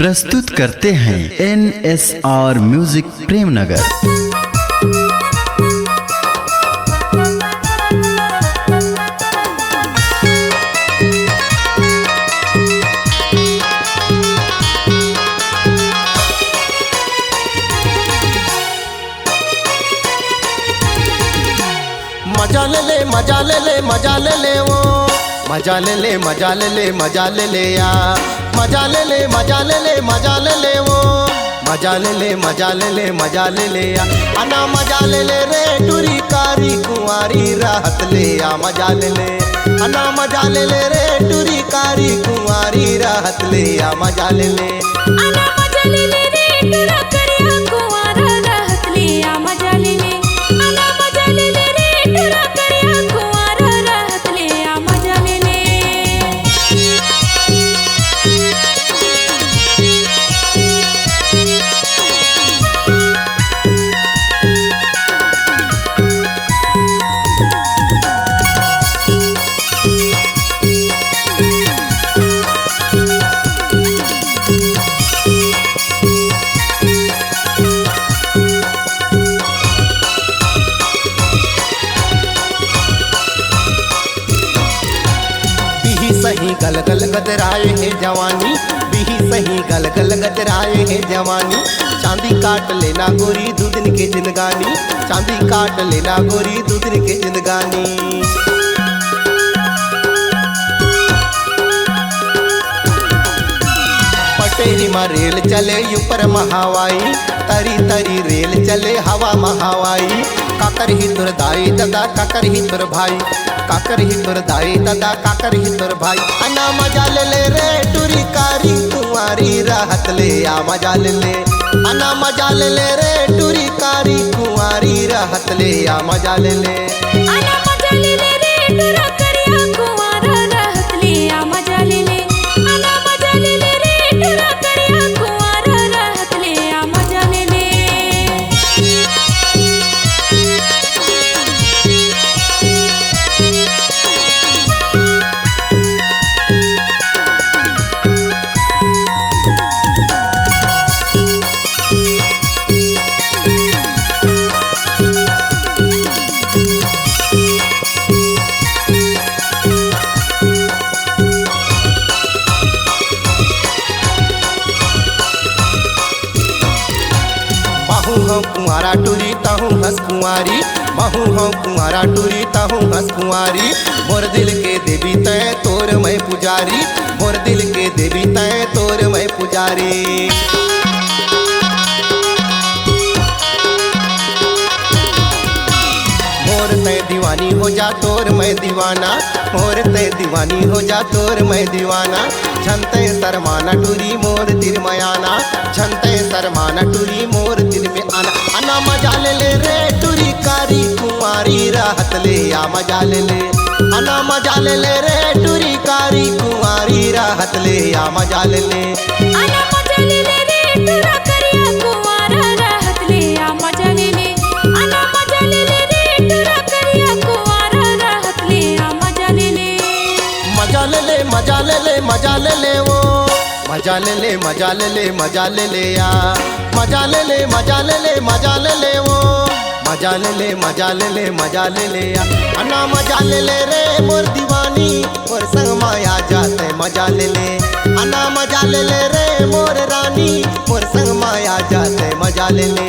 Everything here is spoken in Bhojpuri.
प्रस्तुत करते हैं NSR म्यूजिक प्रेमनगर। मजा ले ले मजा ले ले मजा ले ले वो मजा ले ले मजा ले ले मजा ले ले या मजा ले ले मजा ले ले मजा ले ले वो मजा ले ले मजा ले ले मजा ले ले या अना मजा ले ले रे टूरी कारी कुंवारी राहत ले या मजा ले ले अना मजा ले ले रे टूरी कारी कुंवारी राहत ले या मजा ले ले अना मजा ले ले रे टूरा करिया कुंवारा राहत ले या मजा ले ले अना मजा ले ले रे टूरा करिया कुंवारा राहत ले या मजा ले ले। सही गल गल गदराए है जवानी बिही सही गल गल गदराए है जवानी चांदी काट लेना गोरी दो दिन के जिंदगानी चांदी काट लेना गोरी दो दिन के जिंदगानी। पटेरी में रेल चले ऊपर महावाई तरी तरी रेल चले हवा महावाई काकर ही तुर दाई दादा काकर ही तुर भाई काकर ही तुर दाई दादा काकर ही तुर भाई अना मजा ले ले रे टूरी कारी कुंवारी राहत ले या मजा ले ले अना मजा ले ले रे टूरी कारी कुंवारी राहत ले या मजा ले ले अना मजा ले ले रे टूरा करिया कुंवारा राहत ले या मजा ले ले अना मजा ले ले रे टूरा करिया कुंवारा राहत ले या मजा ले ले। हूँ कुंवारा टूरी तहूँ हंस कुंवारी महू हूँ कुंवारा टूरी तहूँ हंस कुंवारी मोर दिल के देवी तय तोर मैं पुजारी मोर दिल के देवी तय तोर मैं पुजारी। मोर तय दीवानी हो जा तोर मैं दीवाना मोर तय दीवानी हो जा तोर मैं दीवाना छनते शर्माना टूरी मोर दिल में आना छनते शर्माना टूरी मोर दिल में आना अना मजा ले ले रे टूरी कारी कुंवारी राहत ले या मजा ले ले अना मजा ले ले रे टूरी कारी कुंवारी राहत ले या मजा ले ले अना मजा ले ले रे टूरा करिया कुंवारा राहत ले या मजा ले ले अना मजा ले ले रे टूरा करिया कुंवारा राहत ले या मजा ले ले। मजा ले ले मजा ले ले मजा ले ले वो मजा ले ले मजा ले ले मजा ले ले या मजा ले ले मजा ले ले मजा ले ले वो मजा ले ले मजा ले ले मजा ले ले या अना मजा ले ले रे मोर दीवानी मोर संग माया जाते मजा ले ले अना मजा ले ले रे मोर रानी मोर संग माया जाते मजा ले ले।